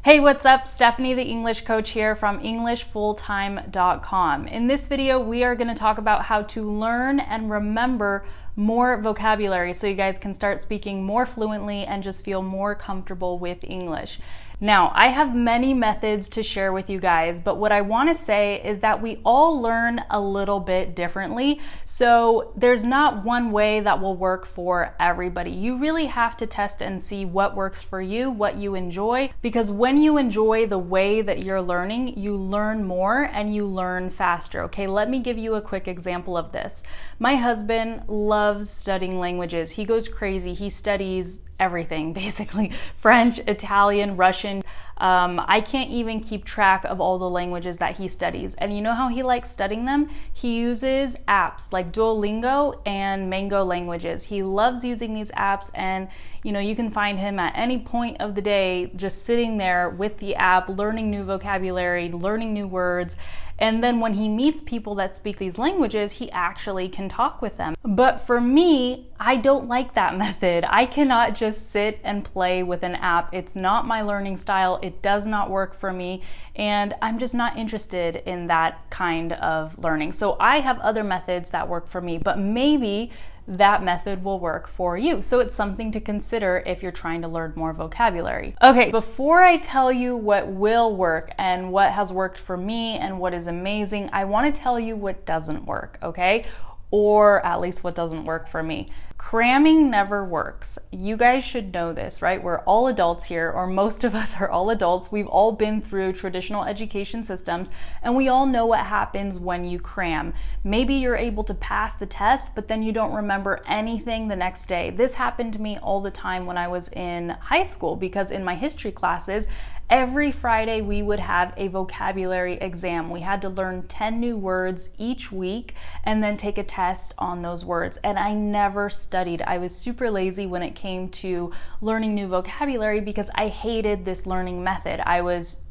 Hey, what's up? Stephanie, the English coach here from EnglishFulltime.com. In this video, we are going to talk about how to learn and remember more vocabulary so you guys can start speaking more fluently and just feel more comfortable with English. Now, I have many methods to share with you guys, but what I want to say is that we all learn a little bit differently. So there's not one way that will work for everybody. You really have to test and see what works for you, what you enjoy, because when you enjoy the way that you're learning, you learn more and you learn faster. Okay, let me give you a quick example of this. My husband loves studying languages. He goes crazy. He studies everything, basically. French, Italian, Russian. I can't even keep track of all the languages that he studies. And you know how he likes studying them? He uses apps like Duolingo and Mango Languages. He loves using these apps, and you can find him at any point of the day just sitting there with the app, learning new vocabulary, learning new words. And then when he meets people that speak these languages, he actually can talk with them. But for me, I don't like that method. I cannot just sit and play with an app. It's not my learning style. It does not work for me. And I'm just not interested in that kind of learning. So I have other methods that work for me, but maybe that method will work for you. So it's something to consider if you're trying to learn more vocabulary. Okay, before I tell you what will work and what has worked for me and what is amazing, I want to tell you what doesn't work, okay? Or at least what doesn't work for me. Cramming never works. You guys should know this, right? We're all adults here, or most of us are all adults. We've all been through traditional education systems, and we all know what happens when you cram. Maybe you're able to pass the test, but then you don't remember anything the next day. This happened to me all the time when I was in high school, because in my history classes, every Friday we would have a vocabulary exam. We had to learn 10 new words each week and then take a test on those words. And I never studied. I was super lazy when it came to learning new vocabulary because I hated this learning method. I was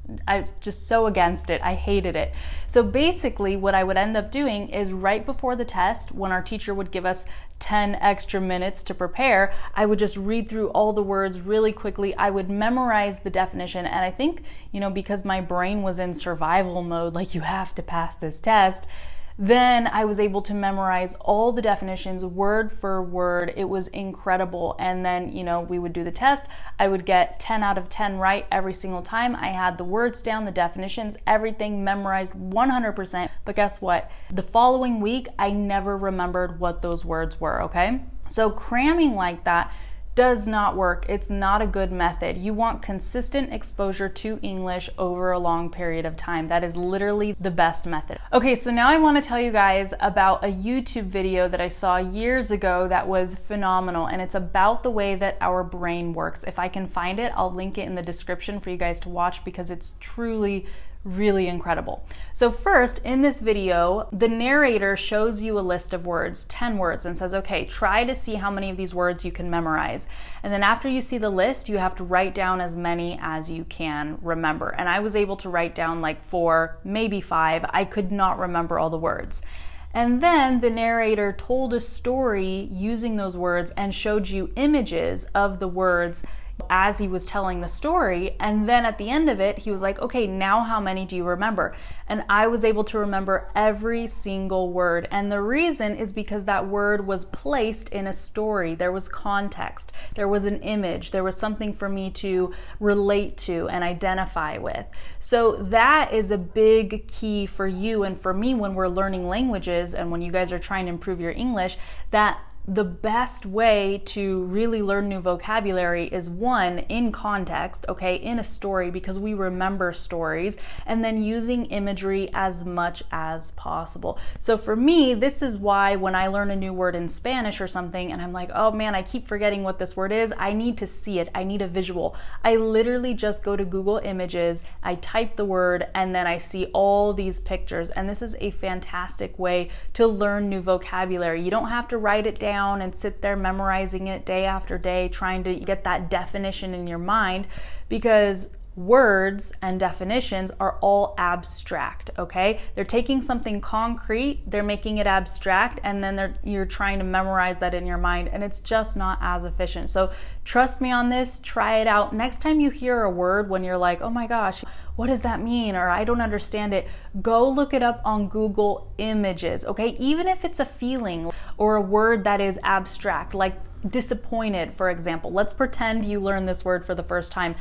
just so against it. I hated it. So basically what I would end up doing is right before the test, when our teacher would give us 10 extra minutes to prepare, I would just read through all the words really quickly. I would memorize the definition. And I think, because my brain was in survival mode, like you have to pass this test, then I was able to memorize all the definitions word for word. It was incredible. And then, we would do the test. I would get 10 out of 10 right every single time. I had the words down, the definitions, everything memorized 100%. But guess what? The following week, I never remembered what those words were, okay? So cramming like that does not work. It's not a good method. You want consistent exposure to English over a long period of time. That is literally the best method. Okay, so now I want to tell you guys about a YouTube video that I saw years ago that was phenomenal, and it's about the way that our brain works. If I can find it, I'll link it in the description for you guys to watch because it's truly really incredible. So first, in this video, the narrator shows you a list of words, 10 words, and says, okay, try to see how many of these words you can memorize. And then after you see the list, you have to write down as many as you can remember. And I was able to write down like 4, maybe 5. I could not remember all the words. And then the narrator told a story using those words and showed you images of the words as he was telling the story. And then at the end of it, he was like, okay, now how many do you remember? And I was able to remember every single word. And the reason is because that word was placed in a story. There was context, there was an image, there was something for me to relate to and identify with. So that is a big key for you and for me when we're learning languages and when you guys are trying to improve your English, that the best way to really learn new vocabulary is one, in context, okay, in a story, because we remember stories, and then using imagery as much as possible. So for me, this is why when I learn a new word in Spanish or something and I'm like, oh man, I keep forgetting what this word is, I need to see it, I need a visual. I literally just go to Google Images, I type the word, and then I see all these pictures. And this is a fantastic way to learn new vocabulary. You don't have to write it down and sit there memorizing it day after day, trying to get that definition in your mind, because words and definitions are all abstract, okay? They're taking something concrete, they're making it abstract, and then you're trying to memorize that in your mind, and it's just not as efficient. So trust me on this, try it out. Next time you hear a word when you're like, oh my gosh, what does that mean? Or I don't understand it, go look it up on Google Images, okay? Even if it's a feeling or a word that is abstract, like disappointed, for example. Let's pretend you learn this word for the first time.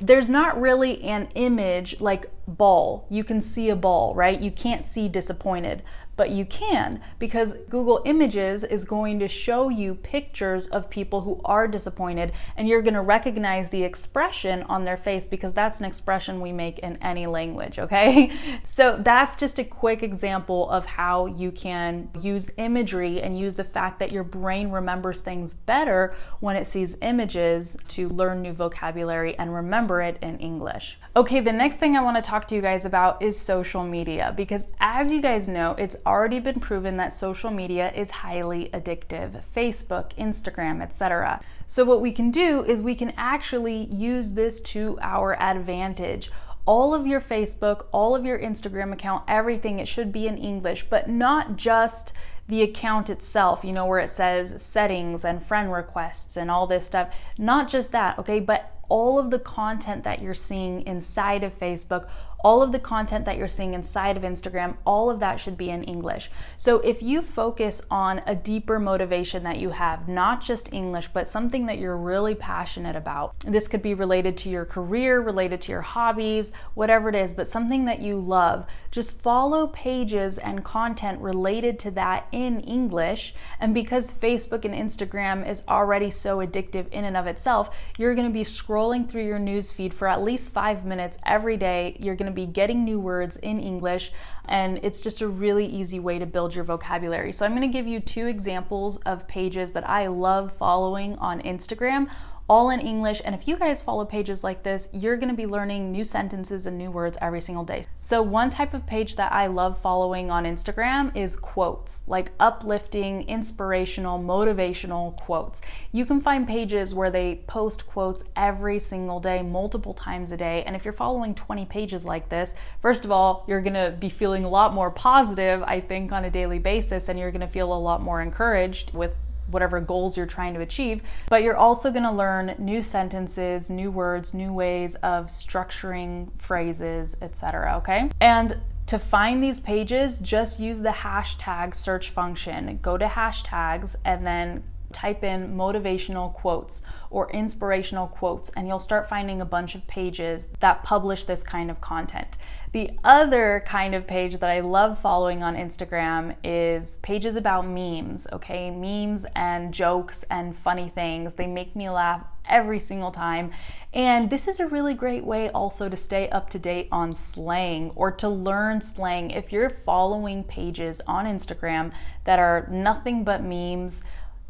There's not really an image like ball. You can see a ball, right? You can't see disappointed, but you can, because Google Images is going to show you pictures of people who are disappointed, and you're going to recognize the expression on their face, because that's an expression we make in any language, okay? So that's just a quick example of how you can use imagery and use the fact that your brain remembers things better when it sees images to learn new vocabulary and remember it in English. Okay, the next thing I want to talk to you guys about is social media, because as you guys know, it's already been proven that social media is highly addictive. Facebook, Instagram, etc. So what we can do is we can actually use this to our advantage. All of your Facebook, all of your Instagram account, everything, it should be in English, but not just the account itself, you know, where it says settings and friend requests and all this stuff. Not just that, okay, but all of the content that you're seeing inside of Facebook, all of the content that you're seeing inside of Instagram, all of that should be in English. So if you focus on a deeper motivation that you have, not just English, but something that you're really passionate about, this could be related to your career, related to your hobbies, whatever it is, but something that you love, just follow pages and content related to that in English. And because Facebook and Instagram is already so addictive in and of itself, you're gonna be scrolling through your news feed for at least 5 minutes every day. You're gonna be getting new words in English, and it's just a really easy way to build your vocabulary. So I'm going to give you 2 examples of pages that I love following on Instagram, all in English. And if you guys follow pages like this, you're going to be learning new sentences and new words every single day. So one type of page that I love following on Instagram is quotes, like uplifting, inspirational, motivational quotes. You can find pages where they post quotes every single day, multiple times a day. And if you're following 20 pages like this, first of all, you're going to be feeling a lot more positive, I think, on a daily basis, and you're going to feel a lot more encouraged with whatever goals you're trying to achieve, but you're also going to learn new sentences, new words, new ways of structuring phrases, etc. Okay? And to find these pages, just use the hashtag search function. Go to hashtags and then type in motivational quotes or inspirational quotes, and you'll start finding a bunch of pages that publish this kind of content. The other kind of page that I love following on Instagram is pages about memes, okay? Memes and jokes and funny things. They make me laugh every single time. And this is a really great way also to stay up to date on slang or to learn slang. If you're following pages on Instagram that are nothing but memes,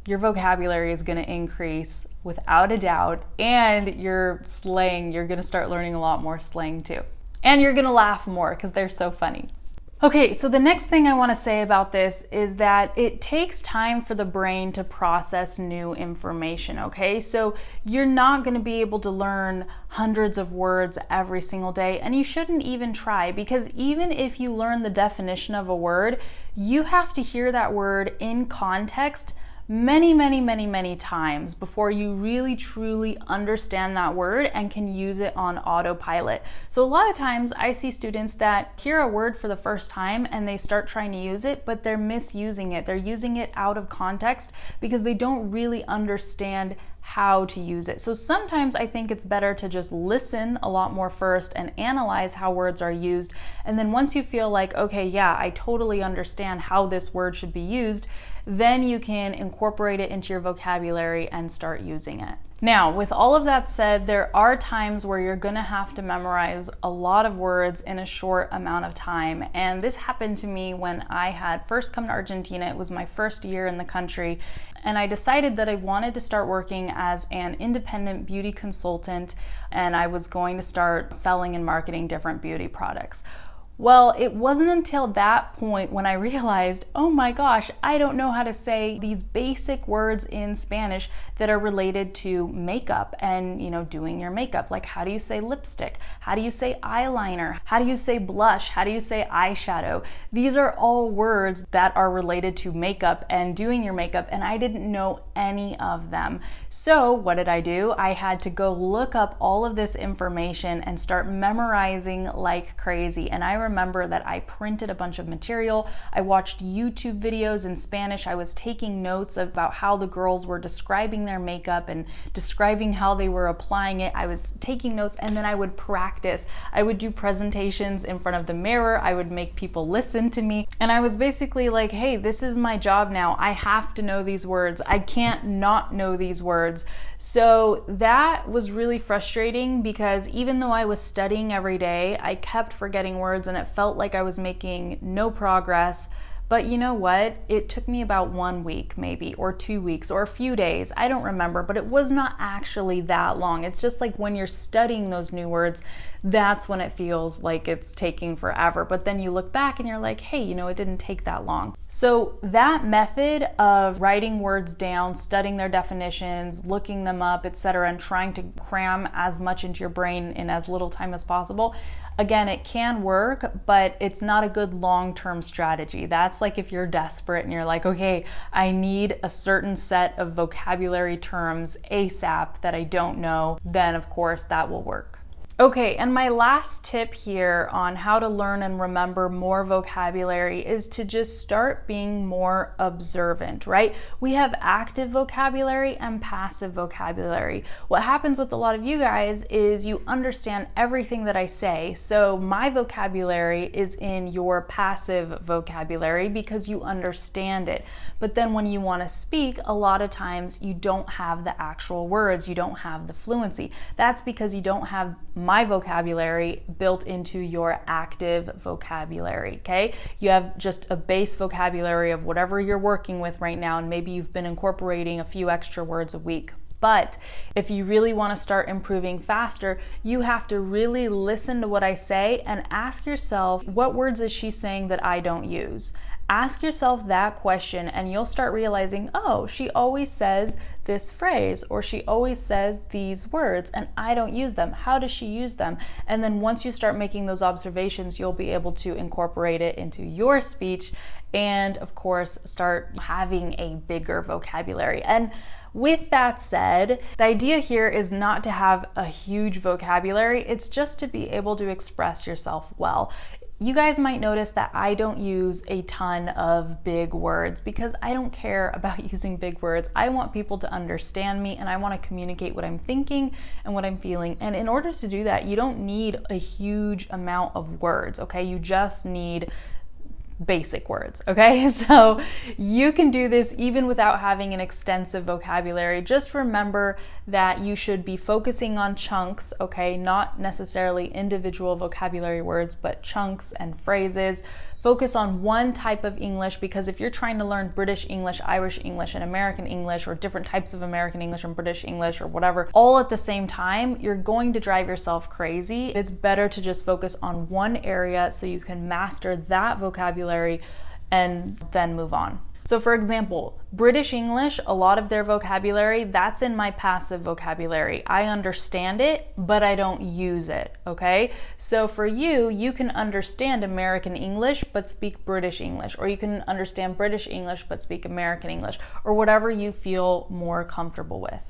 your vocabulary is going to increase without a doubt, and your slang, you're going to start learning a lot more slang too. And you're going to laugh more because they're so funny. Okay, so the next thing I want to say about this is that it takes time for the brain to process new information, okay? So you're not going to be able to learn hundreds of words every single day, and you shouldn't even try, because even if you learn the definition of a word, you have to hear that word in context many times before you really truly understand that word and can use it on autopilot. So a lot of times I see students that hear a word for the first time and they start trying to use it, but they're misusing it. They're using it out of context because they don't really understand how to use it. So sometimes I think it's better to just listen a lot more first and analyze how words are used. And then once you feel like, okay, yeah, I totally understand how this word should be used, then you can incorporate it into your vocabulary and start using it. Now, with all of that said, there are times where you're gonna have to memorize a lot of words in a short amount of time. And this happened to me when I had first come to Argentina. It was my first year in the country. And I decided that I wanted to start working as an independent beauty consultant, and I was going to start selling and marketing different beauty products. Well, it wasn't until that point when I realized, oh my gosh, I don't know how to say these basic words in Spanish that are related to makeup and, doing your makeup. Like, how do you say lipstick? How do you say eyeliner? How do you say blush? How do you say eyeshadow? These are all words that are related to makeup and doing your makeup, and I didn't know any of them. So what did I do? I had to go look up all of this information and start memorizing like crazy. And I remember that I printed a bunch of material. I watched YouTube videos in Spanish. I was taking notes about how the girls were describing their makeup and describing how they were applying it. I was taking notes, and then I would practice. I would do presentations in front of the mirror. I would make people listen to me. And I was basically like, hey, this is my job now. I have to know these words. I can't not know these words. So that was really frustrating because even though I was studying every day, I kept forgetting words and it felt like I was making no progress. But you know what? It took me about 1 week maybe, or 2 weeks, or a few days. I don't remember, but it was not actually that long. It's just like when you're studying those new words, that's when it feels like it's taking forever. But then you look back and you're like, hey, it didn't take that long. So that method of writing words down, studying their definitions, looking them up, etc., and trying to cram as much into your brain in as little time as possible, again, it can work, but it's not a good long-term strategy. That's like if you're desperate and you're like, okay, I need a certain set of vocabulary terms ASAP that I don't know, then of course that will work. Okay, and my last tip here on how to learn and remember more vocabulary is to just start being more observant, right? We have active vocabulary and passive vocabulary. What happens with a lot of you guys is you understand everything that I say. So my vocabulary is in your passive vocabulary because you understand it. But then when you want to speak, a lot of times you don't have the actual words, you don't have the fluency. That's because you don't have my vocabulary built into your active vocabulary, okay? You have just a base vocabulary of whatever you're working with right now, and maybe you've been incorporating a few extra words a week. But if you really want to start improving faster, you have to really listen to what I say and ask yourself, what words is she saying that I don't use? Ask yourself that question and you'll start realizing, oh, she always says this phrase, or she always says these words and I don't use them. How does she use them? And then once you start making those observations, you'll be able to incorporate it into your speech and of course start having a bigger vocabulary. And with that said, the idea here is not to have a huge vocabulary, it's just to be able to express yourself well. You guys might notice that I don't use a ton of big words because I don't care about using big words. I want people to understand me and I want to communicate what I'm thinking and what I'm feeling. And in order to do that, you don't need a huge amount of words, okay? You just need basic words, okay? So you can do this even without having an extensive vocabulary. Just remember that you should be focusing on chunks, okay? Not necessarily individual vocabulary words, but chunks and phrases. Focus on one type of English, because if you're trying to learn British English, Irish English, and American English, or different types of American English and British English or whatever, all at the same time, you're going to drive yourself crazy. It's better to just focus on one area so you can master that vocabulary and then move on. So for example, British English, a lot of their vocabulary, that's in my passive vocabulary. I understand it, but I don't use it, okay? So for you, you can understand American English, but speak British English, or you can understand British English, but speak American English, or whatever you feel more comfortable with.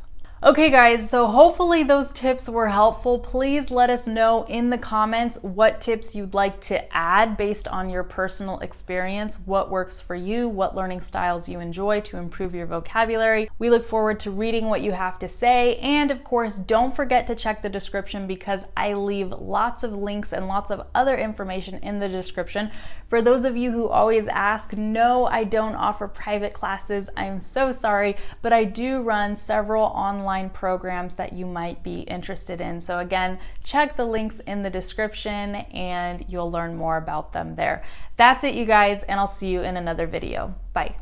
Okay guys, so hopefully those tips were helpful. Please let us know in the comments what tips you'd like to add based on your personal experience, what works for you, what learning styles you enjoy to improve your vocabulary. We look forward to reading what you have to say, and of course, don't forget to check the description because I leave lots of links and lots of other information in the description. For those of you who always ask, no, I don't offer private classes. I'm so sorry, but I do run several online programs that you might be interested in. So again, check the links in the description and you'll learn more about them there. That's it, you guys, and I'll see you in another video. Bye.